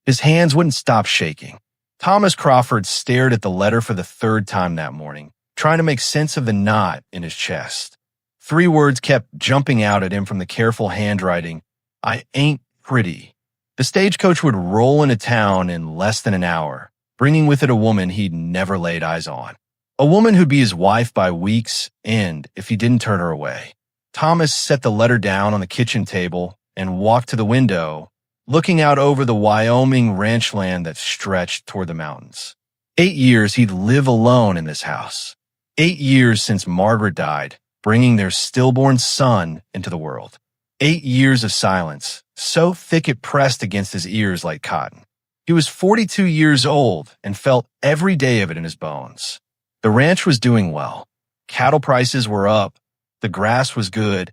His hands wouldn't stop shaking. Thomas Crawford stared at the letter for the third time that morning, trying to make sense of the knot in his chest. 3 words kept jumping out at him from the careful handwriting. I ain't pretty. The stagecoach would roll into town in less than an hour, bringing with it a woman he'd never laid eyes on. A woman who'd be his wife by week's end if he didn't turn her away. Thomas set the letter down on the kitchen table and walked to the window, looking out over the Wyoming ranch land that stretched toward the mountains. 8 years he'd live alone in this house. 8 years since Margaret died, bringing their stillborn son into the world. 8 years of silence, so thick it pressed against his ears like cotton. He was 42 years old and felt every day of it in his bones. The ranch was doing well. Cattle prices were up, the grass was good,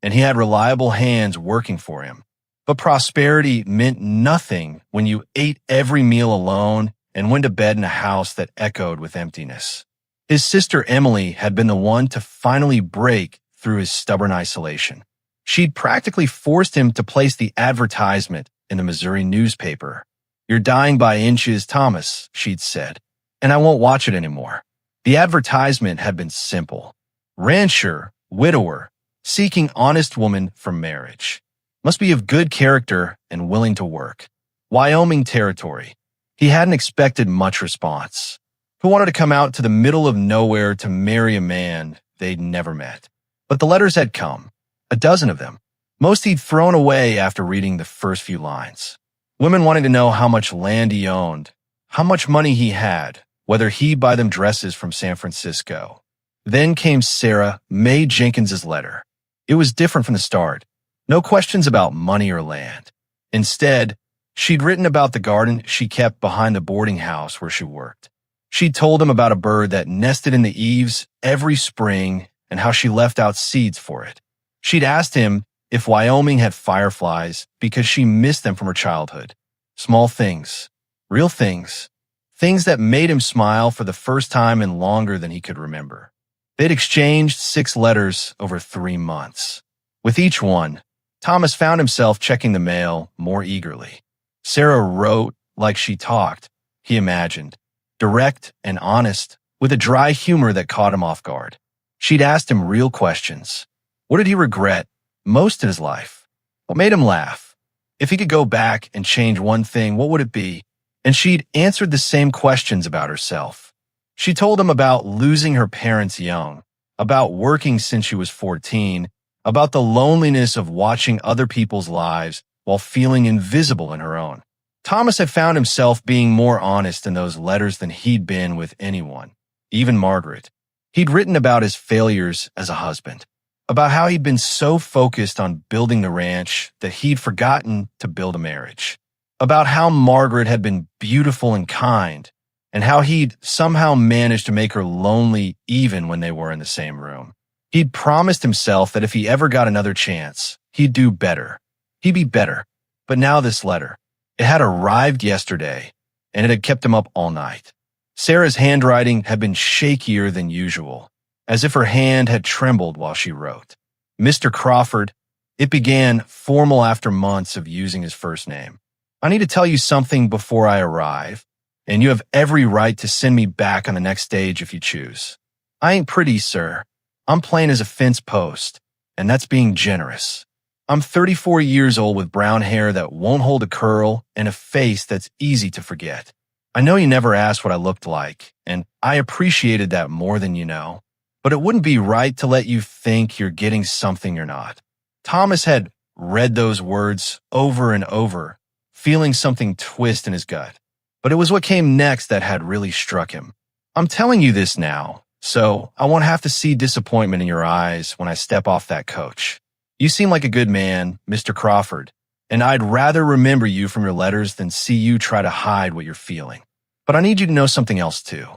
and he had reliable hands working for him. But prosperity meant nothing when you ate every meal alone and went to bed in a house that echoed with emptiness. His sister Emily had been the one to finally break through his stubborn isolation. She'd practically forced him to place the advertisement in the Missouri newspaper. "You're dying by inches, Thomas," she'd said, "and I won't watch it anymore." The advertisement had been simple. Rancher, widower, seeking honest woman for marriage. Must be of good character and willing to work. Wyoming territory. He hadn't expected much response. Who wanted to come out to the middle of nowhere to marry a man they'd never met? But the letters had come. A dozen of them. Most he'd thrown away after reading the first few lines. Women wanting to know how much land he owned, how much money he had, whether he'd buy them dresses from San Francisco. Then came Sarah Mae Jenkins's letter. It was different from the start. No questions about money or land. Instead, she'd written about the garden she kept behind the boarding house where she worked. She'd told him about a bird that nested in the eaves every spring and how she left out seeds for it. She'd asked him if Wyoming had fireflies because she missed them from her childhood. Small things, real things, things that made him smile for the first time in longer than he could remember. They'd exchanged 6 letters over 3 months. With each one, Thomas found himself checking the mail more eagerly. Sarah wrote like she talked, he imagined, direct and honest, with a dry humor that caught him off guard. She'd asked him real questions. What did he regret most in his life? What made him laugh? If he could go back and change one thing, what would it be? And she'd answered the same questions about herself. She told him about losing her parents young, about working since she was 14, about the loneliness of watching other people's lives while feeling invisible in her own. Thomas had found himself being more honest in those letters than he'd been with anyone, even Margaret. He'd written about his failures as a husband, about how he'd been so focused on building the ranch that he'd forgotten to build a marriage, about how Margaret had been beautiful and kind, and how he'd somehow managed to make her lonely even when they were in the same room. He'd promised himself that if he ever got another chance, he'd do better. He'd be better. But now this letter, it had arrived yesterday, and it had kept him up all night. Sarah's handwriting had been shakier than usual, as if her hand had trembled while she wrote. Mr. Crawford, it began formal after months of using his first name. I need to tell you something before I arrive, and you have every right to send me back on the next stage if you choose. I ain't pretty, sir. I'm plain as a fence post, and that's being generous. I'm 34 years old with brown hair that won't hold a curl and a face that's easy to forget. I know you never asked what I looked like, and I appreciated that more than you know, but it wouldn't be right to let you think you're getting something you're not. Thomas had read those words over and over, feeling something twist in his gut. But it was what came next that had really struck him. I'm telling you this now, so I won't have to see disappointment in your eyes when I step off that coach. You seem like a good man, Mr. Crawford, and I'd rather remember you from your letters than see you try to hide what you're feeling. But I need you to know something else too.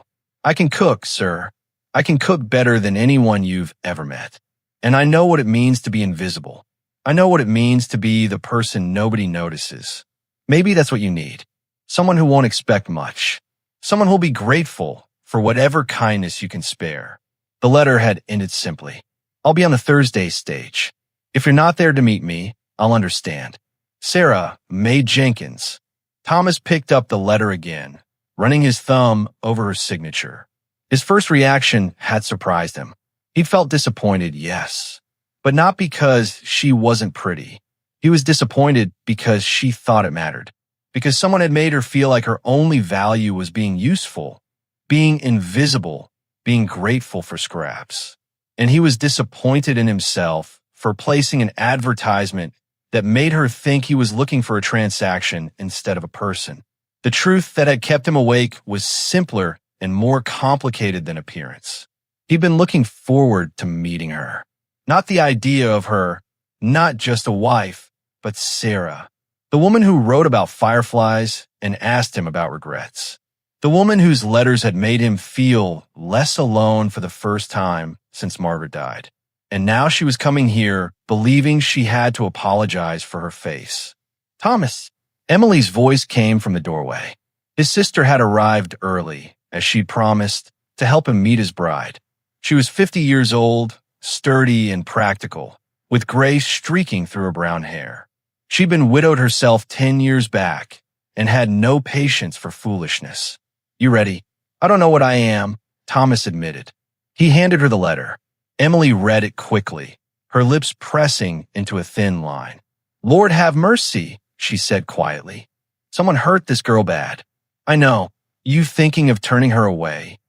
I can cook, sir. I can cook better than anyone you've ever met. And I know what it means to be invisible. I know what it means to be the person nobody notices. Maybe that's what you need. Someone who won't expect much. Someone who'll be grateful for whatever kindness you can spare. The letter had ended simply. I'll be on the Thursday stage. If you're not there to meet me, I'll understand. Sarah Mae Jenkins. Thomas picked up the letter again, running his thumb over her signature. His first reaction had surprised him. He felt disappointed, yes, but not because she wasn't pretty. He was disappointed because she thought it mattered, because someone had made her feel like her only value was being useful, being invisible, being grateful for scraps. And he was disappointed in himself for placing an advertisement that made her think he was looking for a transaction instead of a person. The truth that had kept him awake was simpler and more complicated than appearance. He'd been looking forward to meeting her. Not the idea of her, not just a wife, but Sarah. The woman who wrote about fireflies and asked him about regrets. The woman whose letters had made him feel less alone for the first time since Margaret died. And now she was coming here, believing she had to apologize for her face. Thomas. Emily's voice came from the doorway. His sister had arrived early, as she'd promised, to help him meet his bride. She was 50 years old, sturdy and practical, with gray streaking through her brown hair. She'd been widowed herself 10 years back and had no patience for foolishness. You ready? I don't know what I am, Thomas admitted. He handed her the letter. Emily read it quickly, her lips pressing into a thin line. Lord have mercy, she said quietly. Someone hurt this girl bad. I know. You thinking of turning her away?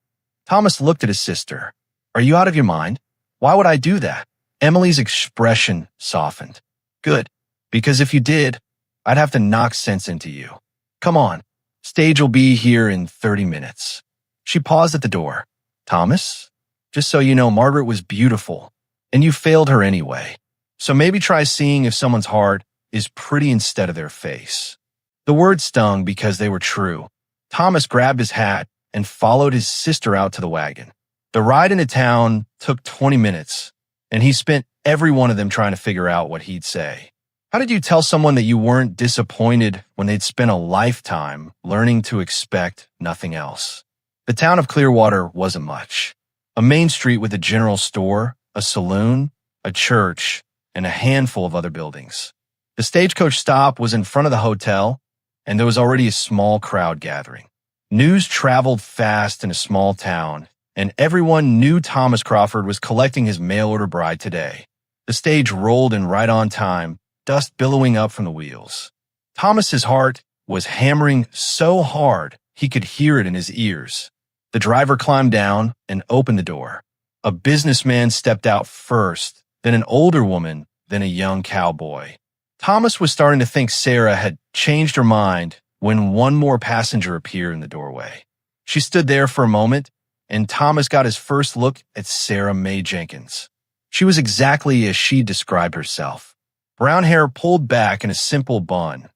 Thomas looked at his sister. Are you out of your mind? Why would I do that? Emily's expression softened. Good, because if you did, I'd have to knock sense into you. Come on, stage will be here in 30 minutes. She paused at the door. Thomas, just so you know, Margaret was beautiful, and you failed her anyway. So maybe try seeing if someone's heart is pretty instead of their face. The words stung because they were true. Thomas grabbed his hat and followed his sister out to the wagon. The ride into town took 20 minutes, and he spent every one of them trying to figure out what he'd say. How did you tell someone that you weren't disappointed when they'd spent a lifetime learning to expect nothing else? The town of Clearwater wasn't much. A main street with a general store, a saloon, a church, and a handful of other buildings. The stagecoach stop was in front of the hotel, and there was already a small crowd gathering. News traveled fast in a small town, and everyone knew Thomas Crawford was collecting his mail-order bride today. The stage rolled in right on time, dust billowing up from the wheels. Thomas's heart was hammering so hard he could hear it in his ears. The driver climbed down and opened the door. A businessman stepped out first, then an older woman, then a young cowboy. Thomas was starting to think Sarah had changed her mind when one more passenger appeared in the doorway. She stood there for a moment, and Thomas got his first look at Sarah Mae Jenkins. She was exactly as she described herself. Brown hair pulled back in a simple bun,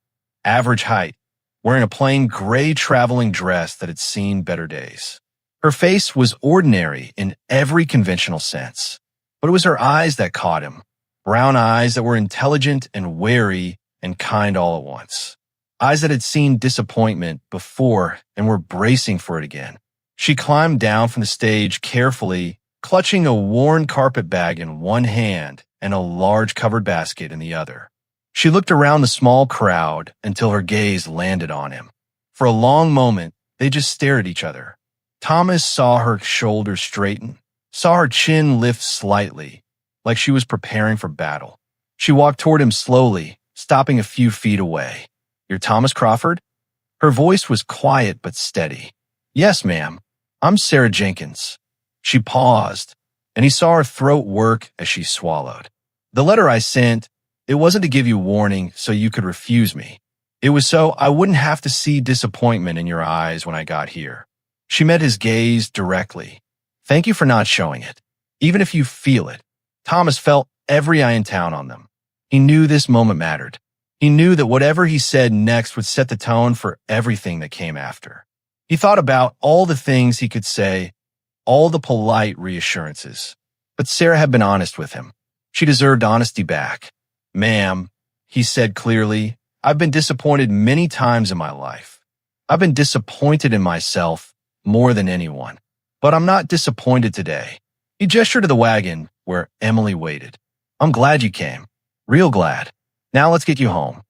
average height, wearing a plain gray traveling dress that had seen better days. Her face was ordinary in every conventional sense, but it was her eyes that caught him. Brown eyes that were intelligent and wary and kind all at once. Eyes that had seen disappointment before and were bracing for it again. She climbed down from the stage carefully, clutching a worn carpet bag in one hand and a large covered basket in the other. She looked around the small crowd until her gaze landed on him. For a long moment, they just stared at each other. Thomas saw her shoulders straighten, saw her chin lift slightly, like she was preparing for battle. She walked toward him slowly, stopping a few feet away. You're Thomas Crawford? Her voice was quiet but steady. Yes, ma'am. I'm Sarah Jenkins. She paused, and he saw her throat work as she swallowed. The letter I sent, it wasn't to give you warning so you could refuse me. It was so I wouldn't have to see disappointment in your eyes when I got here. She met his gaze directly. Thank you for not showing it, even if you feel it. Thomas felt every eye in town on them. He knew this moment mattered. He knew that whatever he said next would set the tone for everything that came after. He thought about all the things he could say, all the polite reassurances. But Sarah had been honest with him. She deserved honesty back. Ma'am, he said clearly, I've been disappointed many times in my life. I've been disappointed in myself more than anyone. But I'm not disappointed today. He gestured to the wagon where Emily waited. I'm glad you came. Real glad. Now let's get you home.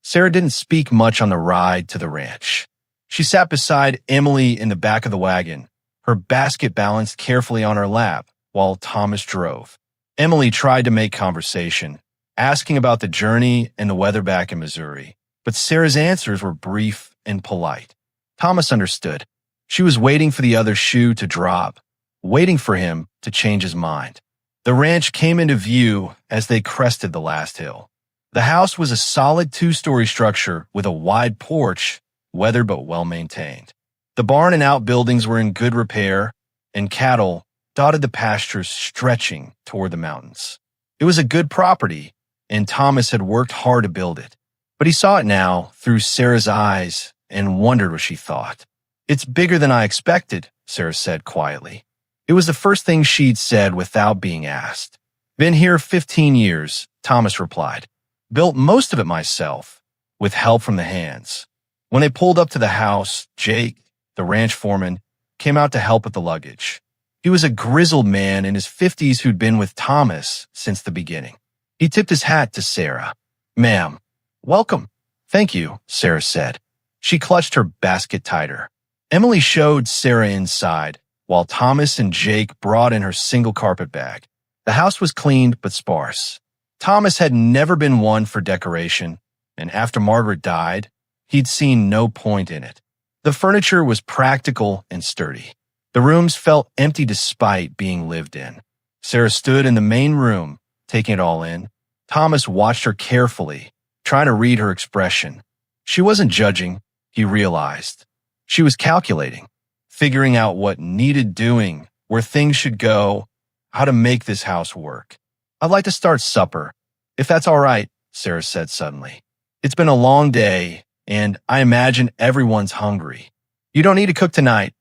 Sarah didn't speak much on the ride to the ranch. She sat beside Emily in the back of the wagon, her basket balanced carefully on her lap, while Thomas drove. Emily tried to make conversation, asking about the journey and the weather back in Missouri, but Sarah's answers were brief and polite. Thomas understood. She was waiting for the other shoe to drop, waiting for him to change his mind. The ranch came into view as they crested the last hill. The house was a solid two-story structure with a wide porch, weathered but well-maintained. The barn and outbuildings were in good repair, and cattle dotted the pastures stretching toward the mountains. It was a good property, and Thomas had worked hard to build it. But he saw it now through Sarah's eyes and wondered what she thought. "It's bigger than I expected," Sarah said quietly. It was the first thing she'd said without being asked. "Been here 15 years, Thomas replied. "Built most of it myself, with help from the hands." When they pulled up to the house, Jake, the ranch foreman, came out to help with the luggage. He was a grizzled man in his 50s who'd been with Thomas since the beginning. He tipped his hat to Sarah. "Ma'am, welcome." "Thank you," Sarah said. She clutched her basket tighter. Emily showed Sarah inside, while Thomas and Jake brought in her single carpet bag. The house was cleaned but sparse. Thomas had never been one for decoration, and after Margaret died, he'd seen no point in it. The furniture was practical and sturdy. The rooms felt empty despite being lived in. Sarah stood in the main room, taking it all in. Thomas watched her carefully, trying to read her expression. She wasn't judging, he realized. She was calculating, figuring out what needed doing, where things should go, how to make this house work. "I'd like to start supper, if that's all right," Sarah said suddenly. "It's been a long day, and I imagine everyone's hungry." "You don't need to cook tonight,"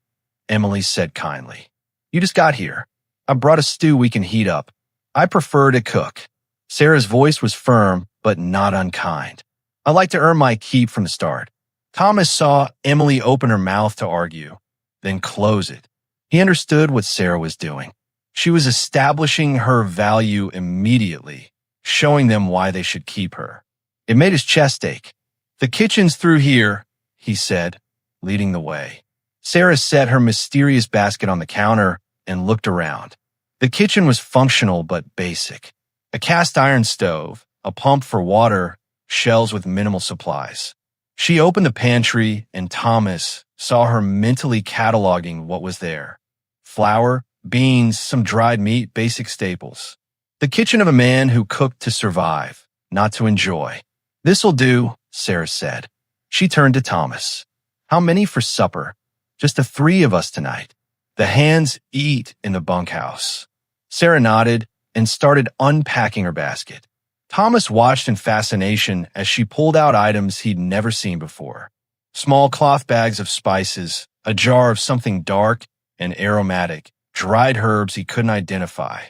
Emily said kindly. "You just got here. I brought a stew we can heat up. I prefer to cook." Sarah's voice was firm, but not unkind. "I like to earn my keep from the start." Thomas saw Emily open her mouth to argue, then close it. He understood what Sarah was doing. She was establishing her value immediately, showing them why they should keep her. It made his chest ache. "The kitchen's through here," he said, leading the way. Sarah set her mysterious basket on the counter and looked around. The kitchen was functional but basic. A cast iron stove, a pump for water, shelves with minimal supplies. She opened the pantry and Thomas saw her mentally cataloging what was there. Flour, beans, some dried meat, basic staples. The kitchen of a man who cooked to survive, not to enjoy. "This'll do," Sarah said. She turned to Thomas. "How many for supper?" "Just the 3 of us tonight. The hands eat in the bunkhouse." Sarah nodded and started unpacking her basket. Thomas watched in fascination as she pulled out items he'd never seen before. Small cloth bags of spices, a jar of something dark and aromatic, dried herbs he couldn't identify.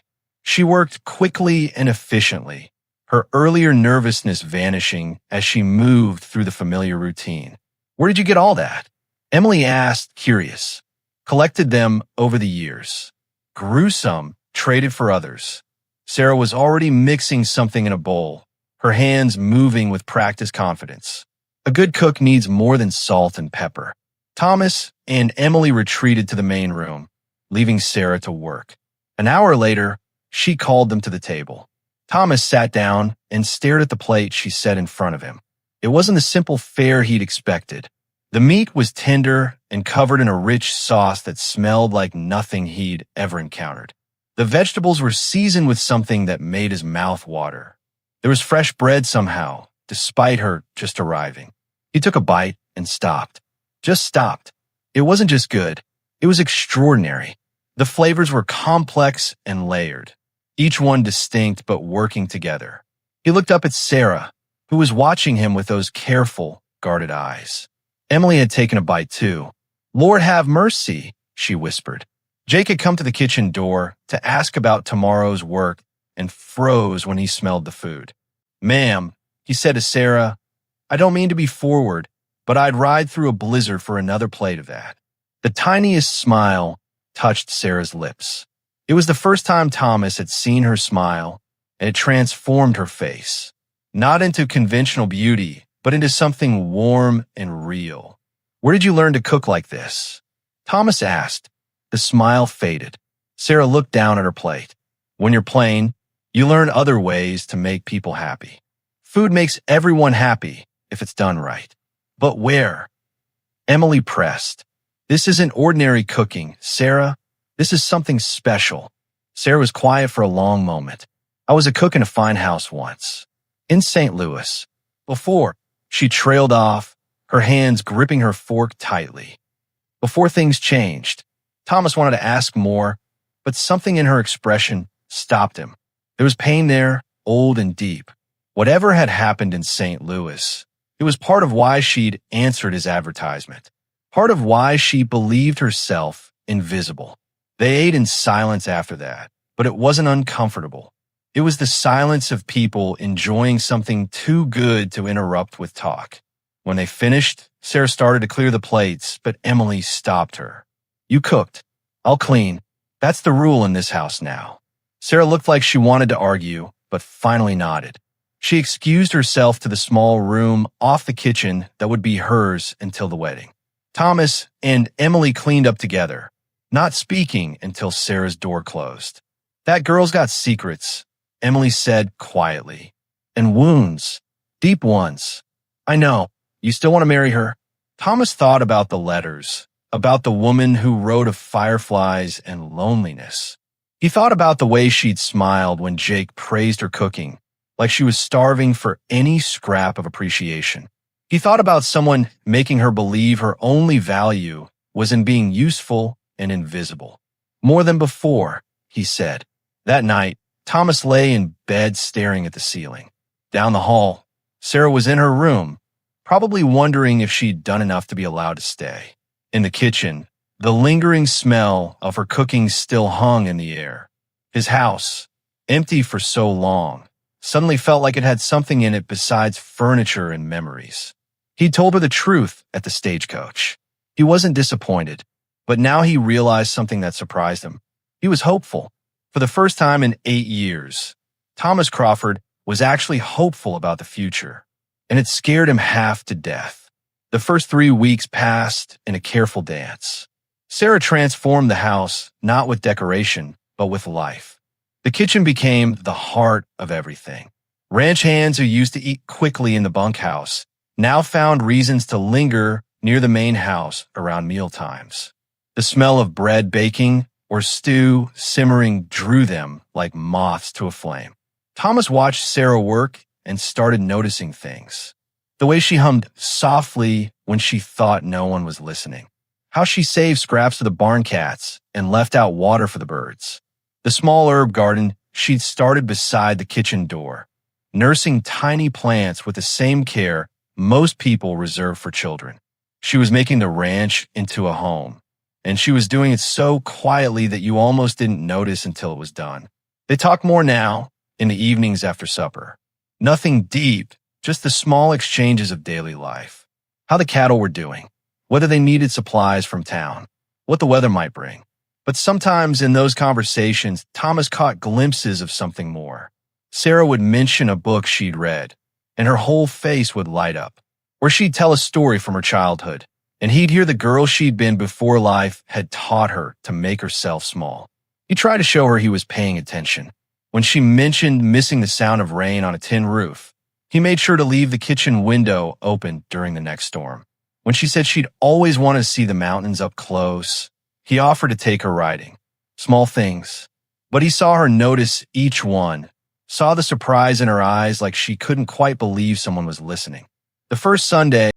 She worked quickly and efficiently, her earlier nervousness vanishing as she moved through the familiar routine. "Where did you get all that?" Emily asked, curious. "Collected them over the years. Grew some, traded for others." Sarah was already mixing something in a bowl, her hands moving with practiced confidence. A good cook needs more than salt and pepper. Thomas and Emily retreated to the main room, leaving Sarah to work. An hour later, she called them to the table. Thomas sat down and stared at the plate she set in front of him. It wasn't the simple fare he'd expected. The meat was tender and covered in a rich sauce that smelled like nothing he'd ever encountered. The vegetables were seasoned with something that made his mouth water. There was fresh bread somehow, despite her just arriving. He took a bite and stopped. Just stopped. It wasn't just good. It was extraordinary. The flavors were complex and layered, each one distinct but working together. He looked up at Sarah, who was watching him with those careful, guarded eyes. Emily had taken a bite too. "Lord have mercy," she whispered. Jake had come to the kitchen door to ask about tomorrow's work and froze when he smelled the food. "Ma'am," he said to Sarah, "I don't mean to be forward, but I'd ride through a blizzard for another plate of that." The tiniest smile touched Sarah's lips. It was the first time Thomas had seen her smile, and it transformed her face. Not into conventional beauty, but into something warm and real. Where did you learn to cook like this? Thomas asked. The smile faded. Sarah looked down at her plate. When you're plain, you learn other ways to make people happy. Food makes everyone happy if it's done right. But where? Emily pressed. This isn't ordinary cooking, Sarah. This is something special. Sarah was quiet for a long moment. I was a cook in a fine house once. In St. Louis. Before, she trailed off, her hands gripping her fork tightly. Before things changed, Thomas wanted to ask more, but something in her expression stopped him. There was pain there, old and deep. Whatever had happened in St. Louis, it was part of why she'd answered his advertisement. Part of why she believed herself invisible. They ate in silence after that, but it wasn't uncomfortable. It was the silence of people enjoying something too good to interrupt with talk. When they finished, Sarah started to clear the plates, but Emily stopped her. You cooked. I'll clean. That's the rule in this house now. Sarah looked like she wanted to argue, but finally nodded. She excused herself to the small room off the kitchen that would be hers until the wedding. Thomas and Emily cleaned up together, not speaking until Sarah's door closed. That girl's got secrets, Emily said quietly. And wounds. Deep ones. I know. You still want to marry her? Thomas thought about the letters, about the woman who wrote of fireflies and loneliness. He thought about the way she'd smiled when Jake praised her cooking, like she was starving for any scrap of appreciation. He thought about someone making her believe her only value was in being useful and invisible. More than before, he said. That night, Thomas lay in bed staring at the ceiling. Down the hall, Sarah was in her room, probably wondering if she'd done enough to be allowed to stay. In the kitchen, the lingering smell of her cooking still hung in the air. His house, empty for so long, suddenly felt like it had something in it besides furniture and memories. He told her the truth at the stagecoach. He wasn't disappointed, but now he realized something that surprised him. He was hopeful. For the first time in 8 years, Thomas Crawford was actually hopeful about the future, and it scared him half to death. The first 3 weeks passed in a careful dance. Sarah transformed the house, not with decoration, but with life. The kitchen became the heart of everything. Ranch hands who used to eat quickly in the bunkhouse now found reasons to linger near the main house around mealtimes. The smell of bread baking or stew simmering drew them like moths to a flame. Thomas watched Sarah work and started noticing things. The way she hummed softly when she thought no one was listening. How she saved scraps for the barn cats and left out water for the birds. The small herb garden she'd started beside the kitchen door, nursing tiny plants with the same care most people reserve for children. She was making the ranch into a home, and she was doing it so quietly that you almost didn't notice until it was done. They talked more now, in the evenings after supper. Nothing deep, just the small exchanges of daily life. How the cattle were doing, whether they needed supplies from town, what the weather might bring. But sometimes in those conversations, Thomas caught glimpses of something more. Sarah would mention a book she'd read, and her whole face would light up. Or she'd tell a story from her childhood, and he'd hear the girl she'd been before life had taught her to make herself small. He tried to show her he was paying attention. When she mentioned missing the sound of rain on a tin roof, he made sure to leave the kitchen window open during the next storm. When she said she'd always wanted to see the mountains up close, he offered to take her riding. Small things. But he saw her notice each one, saw the surprise in her eyes like she couldn't quite believe someone was listening. The first Sunday,